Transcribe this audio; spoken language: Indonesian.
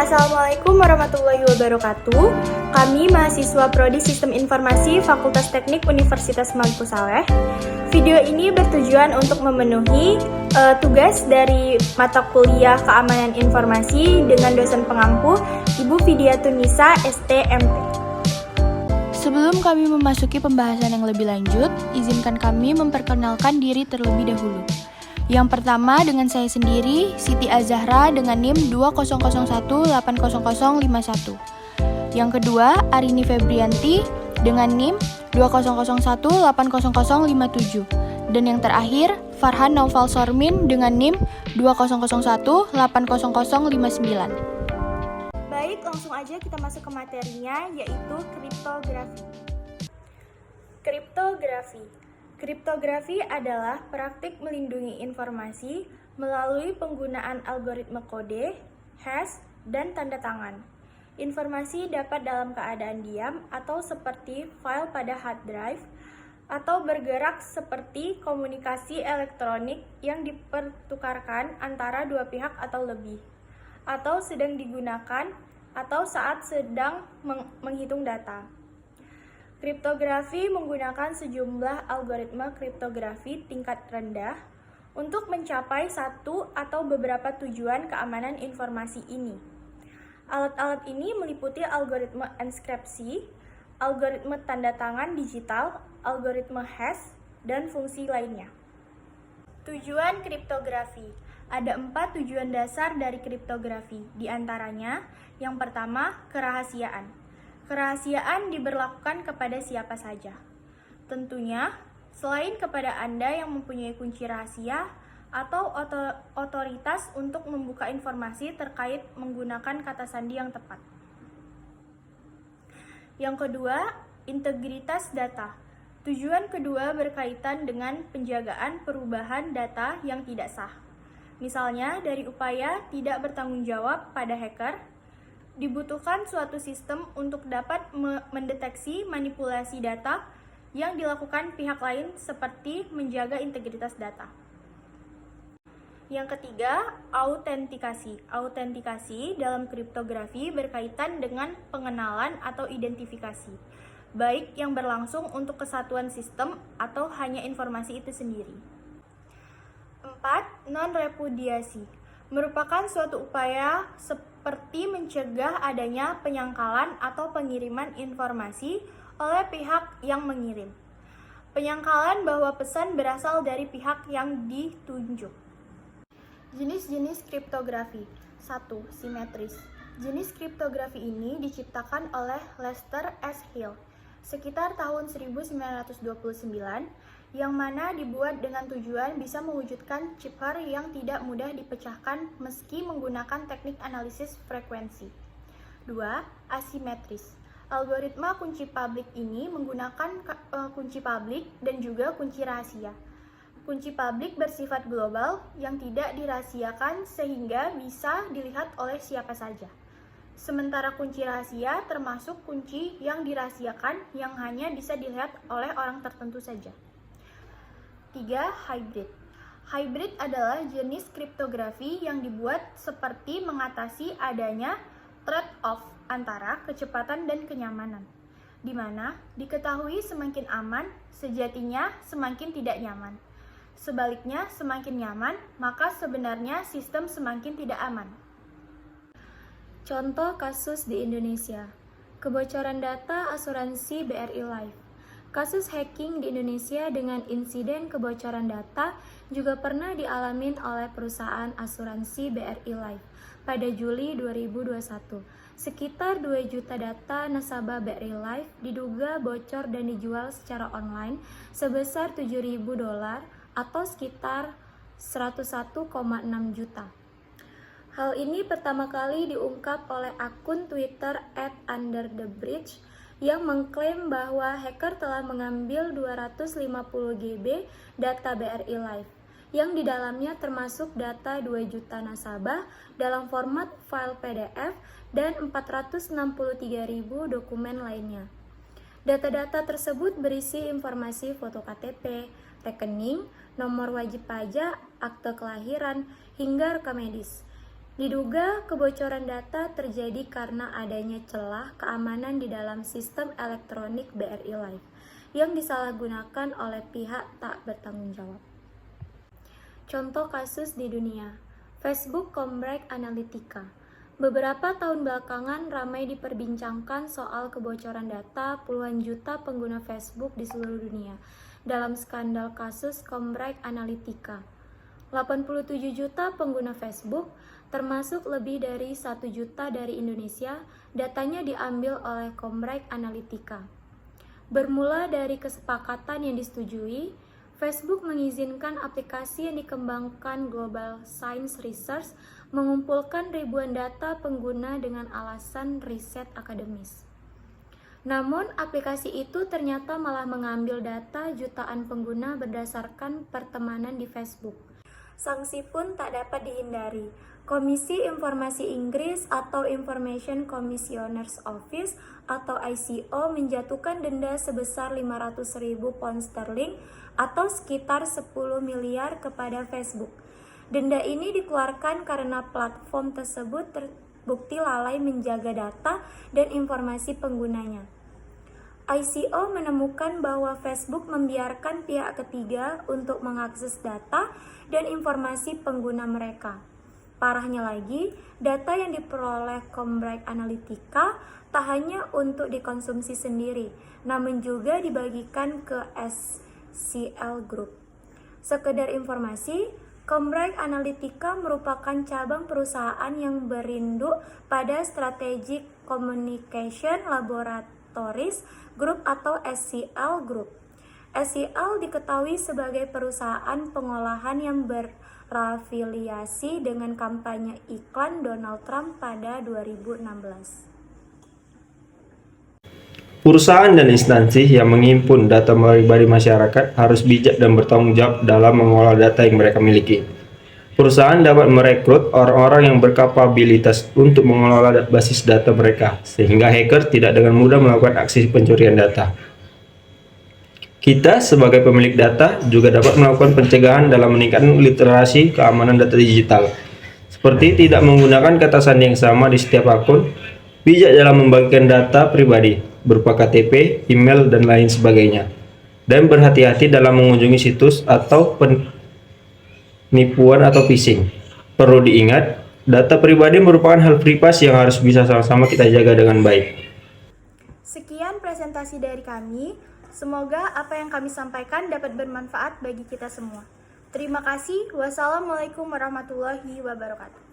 Assalamualaikum warahmatullahi wabarakatuh. Kami mahasiswa Prodi Sistem Informasi Fakultas Teknik Universitas Maluku Saleh. Video ini bertujuan untuk memenuhi tugas dari mata kuliah Keamanan Informasi dengan dosen pengampu Ibu Fidiatunisa STMP. Sebelum kami memasuki pembahasan yang lebih lanjut, izinkan kami memperkenalkan diri terlebih dahulu. Yang pertama dengan saya sendiri, Siti Azahra dengan NIM 2001805051. Yang kedua, Arini Febrianti dengan NIM 2001805057. Dan yang terakhir, Farhan Naufal Sormin dengan NIM 2001805059. Baik, langsung aja kita masuk ke materinya, yaitu kriptografi. Kriptografi adalah praktik melindungi informasi melalui penggunaan algoritma kode, hash, dan tanda tangan. Informasi dapat dalam keadaan diam atau seperti file pada hard drive, atau bergerak seperti komunikasi elektronik yang dipertukarkan antara dua pihak atau lebih, atau sedang digunakan atau saat sedang menghitung data. Kriptografi menggunakan sejumlah algoritma kriptografi tingkat rendah untuk mencapai satu atau beberapa tujuan keamanan informasi ini. Alat-alat ini meliputi algoritma enskripsi, algoritma tanda tangan digital, algoritma hash, dan fungsi lainnya. Tujuan kriptografi. Ada 4 tujuan dasar dari kriptografi, di antaranya yang pertama, kerahasiaan. Kerahasiaan diberlakukan kepada siapa saja. Tentunya, selain kepada Anda yang mempunyai kunci rahasia atau otoritas untuk membuka informasi terkait menggunakan kata sandi yang tepat. Yang kedua, integritas data. Tujuan kedua berkaitan dengan penjagaan perubahan data yang tidak sah. Misalnya, dari upaya tidak bertanggung jawab pada hacker, dibutuhkan suatu sistem untuk dapat mendeteksi manipulasi data yang dilakukan pihak lain seperti menjaga integritas data. Yang ketiga, autentikasi. Autentikasi dalam kriptografi berkaitan dengan pengenalan atau identifikasi, baik yang berlangsung untuk kesatuan sistem atau hanya informasi itu sendiri. 4. Non-repudiasi merupakan suatu upaya seperti mencegah adanya penyangkalan atau pengiriman informasi oleh pihak yang mengirim. Penyangkalan bahwa pesan berasal dari pihak yang ditunjuk. Jenis-jenis kriptografi. 1. Simetris. Jenis kriptografi ini diciptakan oleh Lester S. Hill sekitar tahun 1929, yang mana dibuat dengan tujuan bisa mewujudkan cipher yang tidak mudah dipecahkan meski menggunakan teknik analisis frekuensi. 2. Asimetris. Algoritma kunci publik ini menggunakan kunci publik dan juga kunci rahasia. Kunci publik bersifat global yang tidak dirahasiakan sehingga bisa dilihat oleh siapa saja. Sementara kunci rahasia termasuk kunci yang dirahasiakan yang hanya bisa dilihat oleh orang tertentu saja. 3. Hybrid. Hybrid adalah jenis kriptografi yang dibuat seperti mengatasi adanya trade-off antara kecepatan dan kenyamanan, di mana diketahui semakin aman, sejatinya semakin tidak nyaman. Sebaliknya, semakin nyaman, maka sebenarnya sistem semakin tidak aman. Contoh kasus di Indonesia. Kebocoran data asuransi BRI Life. Kasus hacking di Indonesia dengan insiden kebocoran data juga pernah dialami oleh perusahaan asuransi BRI Life pada Juli 2021. Sekitar 2 juta data nasabah BRI Life diduga bocor dan dijual secara online sebesar $7.000 atau sekitar 101,6 juta. Hal ini pertama kali diungkap oleh akun Twitter @underthebridge yang mengklaim bahwa hacker telah mengambil 250 GB data BRI Life, yang di dalamnya termasuk data 2 juta nasabah dalam format file PDF dan 463.000 dokumen lainnya. Data-data tersebut berisi informasi foto KTP, rekening, nomor wajib pajak, akte kelahiran, hingga rekam medis. Diduga kebocoran data terjadi karena adanya celah keamanan di dalam sistem elektronik BRI Live yang disalahgunakan oleh pihak tak bertanggung jawab. Contoh kasus di dunia, Facebook Cambridge Analytica. Beberapa tahun belakangan ramai diperbincangkan soal kebocoran data puluhan juta pengguna Facebook di seluruh dunia dalam skandal kasus Cambridge Analytica. 87 juta pengguna Facebook, termasuk lebih dari 1 juta dari Indonesia, datanya diambil oleh Cambridge Analytica. Bermula dari kesepakatan yang disetujui, Facebook mengizinkan aplikasi yang dikembangkan Global Science Research mengumpulkan ribuan data pengguna dengan alasan riset akademis. Namun, aplikasi itu ternyata malah mengambil data jutaan pengguna berdasarkan pertemanan di Facebook. Sanksi pun tak dapat dihindari. Komisi Informasi Inggris atau Information Commissioner's Office atau ICO menjatuhkan denda sebesar 500.000 pound sterling atau sekitar 10 miliar kepada Facebook. Denda ini dikeluarkan karena platform tersebut terbukti lalai menjaga data dan informasi penggunanya. ICO menemukan bahwa Facebook membiarkan pihak ketiga untuk mengakses data dan informasi pengguna mereka. Parahnya lagi, data yang diperoleh Cambridge Analytica tak hanya untuk dikonsumsi sendiri, namun juga dibagikan ke SCL Group. Sekedar informasi, Cambridge Analytica merupakan cabang perusahaan yang berinduk pada Strategic Communication Laboratories Group atau SCL Group. SCL diketahui sebagai perusahaan pengolahan yang berafiliasi dengan kampanye iklan Donald Trump pada 2016. Perusahaan dan instansi yang menghimpun data pribadi masyarakat harus bijak dan bertanggung jawab dalam mengolah data yang mereka miliki. Perusahaan dapat merekrut orang-orang yang berkapabilitas untuk mengelola basis data mereka, sehingga hacker tidak dengan mudah melakukan aksi pencurian data. Kita sebagai pemilik data juga dapat melakukan pencegahan dalam meningkatkan literasi keamanan data digital, seperti tidak menggunakan kata sandi yang sama di setiap akun, bijak dalam membagikan data pribadi berupa KTP, email, dan lain sebagainya, dan berhati-hati dalam mengunjungi situs atau penipuan atau phishing. Perlu diingat, data pribadi merupakan hal privasi yang harus bisa sama-sama kita jaga dengan baik. Sekian presentasi dari kami. Semoga apa yang kami sampaikan dapat bermanfaat bagi kita semua. Terima kasih. Wassalamualaikum warahmatullahi wabarakatuh.